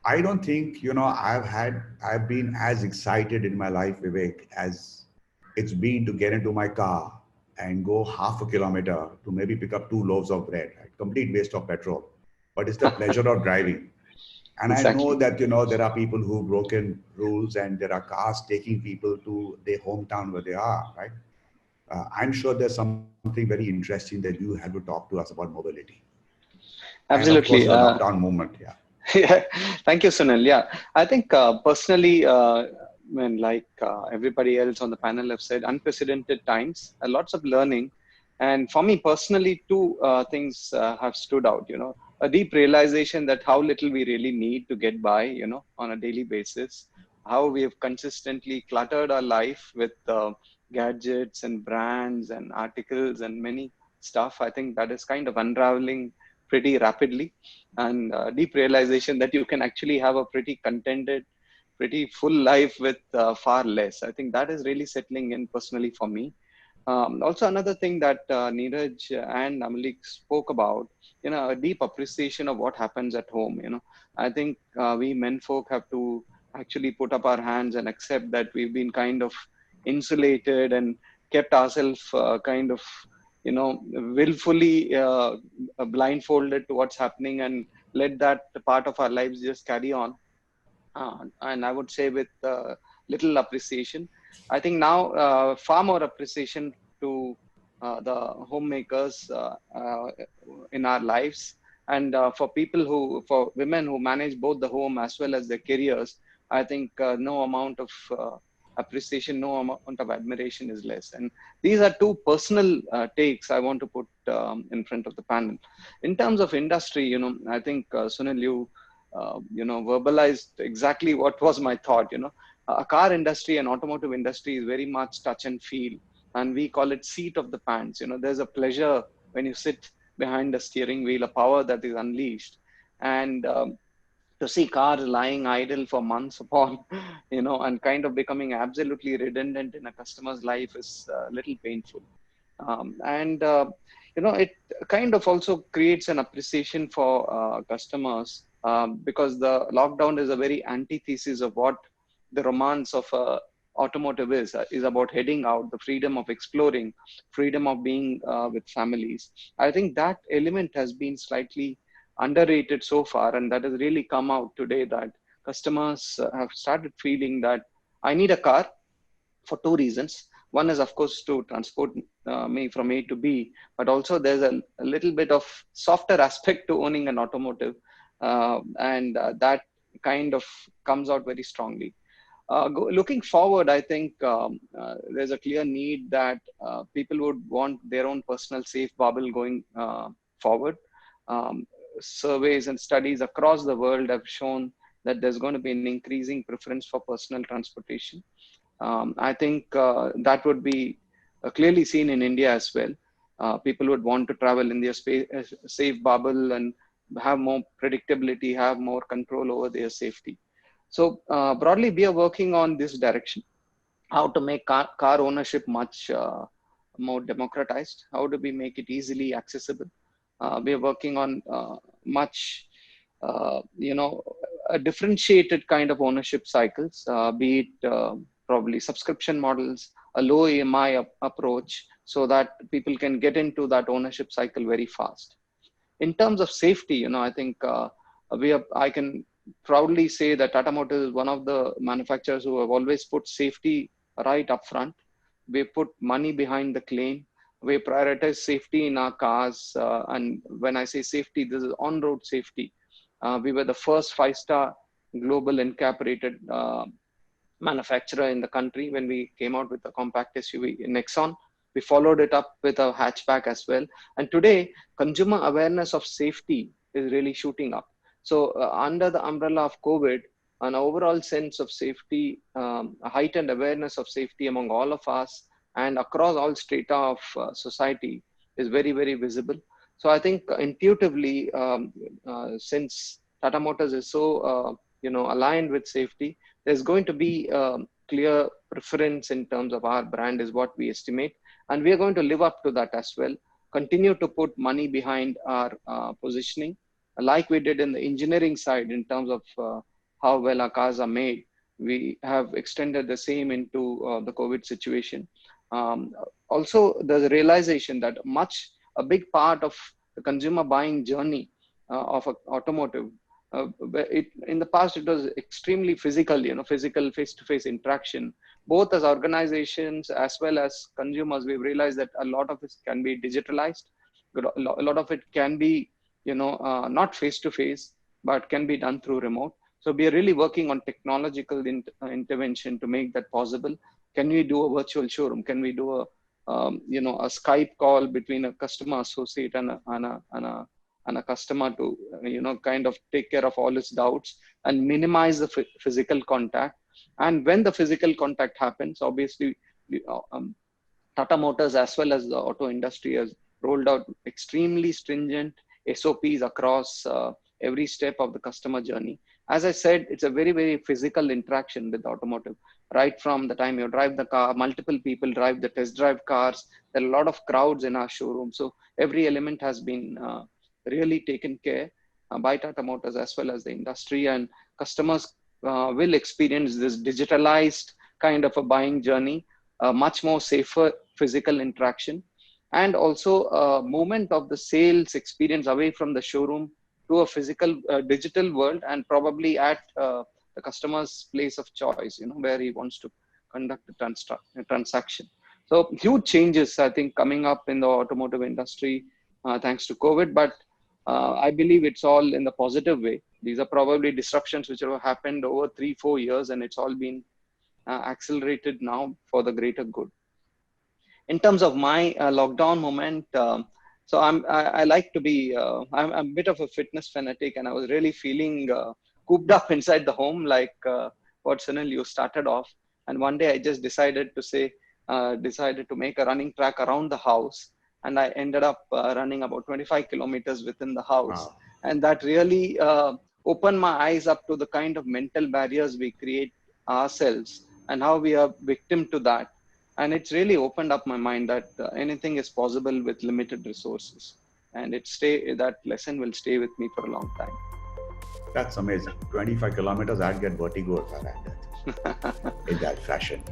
I don't think, I've been as excited in my life, Vivek, as it's been to get into my car and go half a kilometer to maybe pick up two loaves of bread, right? Complete waste of petrol. But it's the pleasure of driving. And I know Exactly. that, there are people who've broken rules and there are cars taking people to their hometown where they are, right? I'm sure there's something very interesting that you have to talk to us about mobility. And of course, the Absolutely. lockdown movement. Yeah. Yeah, thank you, Sunil. Yeah, I think personally, when like everybody else on the panel have said, unprecedented times, lots of learning, and for me personally, two things have stood out. A deep realization that how little we really need to get by, on a daily basis, how we have consistently cluttered our life with gadgets and brands and articles and many stuff. I think that is kind of unraveling pretty rapidly, and deep realization that you can actually have a pretty contented, pretty full life with far less. I think that is really settling in personally for me. Also, another thing that Neeraj and Amalik spoke about, a deep appreciation of what happens at home. I think we men folk have to actually put up our hands and accept that we've been kind of insulated and kept ourselves kind of, willfully blindfolded to what's happening, and let that part of our lives just carry on. And I would say with little appreciation. I think now far more appreciation to the homemakers in our lives, and for women who manage both the home as well as their careers. I think no amount of appreciation, no amount of admiration is less. And these are two personal takes I want to put in front of the panel. In terms of industry, I think Sunil, you verbalized exactly what was my thought. A car industry and automotive industry is very much touch and feel, and we call it seat of the pants. There's a pleasure when you sit behind the steering wheel, a power that is unleashed, and to see cars lying idle for months upon, and kind of becoming absolutely redundant in a customer's life is a little painful. And it kind of also creates an appreciation for customers, because the lockdown is a very antithesis of what the romance of automotive is about: heading out, the freedom of exploring, freedom of being with families. I think that element has been slightly underrated so far, and that has really come out today, that customers have started feeling that I need a car for two reasons. One is, of course, to transport me from A to B, but also there's a little bit of softer aspect to owning an automotive, and that kind of comes out very strongly. Looking forward, I think there's a clear need that people would want their own personal safe bubble going forward. Um, Surveys and studies across the world have shown that there's going to be an increasing preference for personal transportation. I think that would be clearly seen in India as well. People would want to travel in their safe bubble and have more predictability, have more control over their safety. So broadly, we are working on this direction: how to make car ownership much more democratized. How do we make it easily accessible? We are working on much, a differentiated kind of ownership cycles, be it probably subscription models, a low EMI approach, so that people can get into that ownership cycle very fast. In terms of safety, I think I can proudly say that Tata Motors is one of the manufacturers who have always put safety right up front. We put money behind the claim. We prioritize safety in our cars. And when I say safety, this is on-road safety. We were the first five-star global NCAP rated manufacturer in the country when we came out with the compact SUV Nexon. We followed it up with a hatchback as well. And today, consumer awareness of safety is really shooting up. So under the umbrella of COVID, an overall sense of safety, a heightened awareness of safety among all of us and across all strata of society is very, very visible. So I think intuitively, since Tata Motors is so aligned with safety, there's going to be clear preference in terms of our brand is what we estimate, and we are going to live up to that as well. Continue to put money behind our positioning, like we did in the engineering side in terms of how well our cars are made. We have extended the same into the COVID situation. Also, the realization that a big part of the consumer buying journey of automotive, in the past, it was extremely physical, physical face-to-face interaction. Both as organizations as well as consumers, we've realized that a lot of it can be digitalized. A lot of it can be, not face-to-face, but can be done through remote. So we are really working on technological intervention to make that possible. Can we do a virtual showroom? Can we do a Skype call between a customer associate and a customer to, kind of take care of all his doubts and minimize the physical contact? And when the physical contact happens, obviously, Tata Motors as well as the auto industry has rolled out extremely stringent SOPs across every step of the customer journey. As I said, it's a very, very physical interaction with automotive. Right from the time you drive the car, multiple people drive the test drive cars. There are a lot of crowds in our showroom. So every element has been really taken care by Tata Motors as well as the industry. And customers will experience this digitalized kind of a buying journey, a much more safer physical interaction, and also a movement of the sales experience away from the showroom to a physical digital world, and probably at the customer's place of choice, where he wants to conduct a transaction. So huge changes, I think, coming up in the automotive industry thanks to COVID, but I believe it's all in the positive way. These are probably disruptions which have happened over 3-4 years, and it's all been accelerated now for the greater good. In terms of my lockdown moment, so I like to be, I'm a bit of a fitness fanatic, and I was really feeling cooped up inside the home, like what Sunil, you started off. And one day I just decided to make a running track around the house. And I ended up running about 25 kilometers within the house. Wow. And that really opened my eyes up to the kind of mental barriers we create ourselves and how we are victim to that. And it's really opened up my mind that anything is possible with limited resources. And that lesson will stay with me for a long time. That's amazing. 25 kilometers, I'd get vertigo if I ran that in that fashion.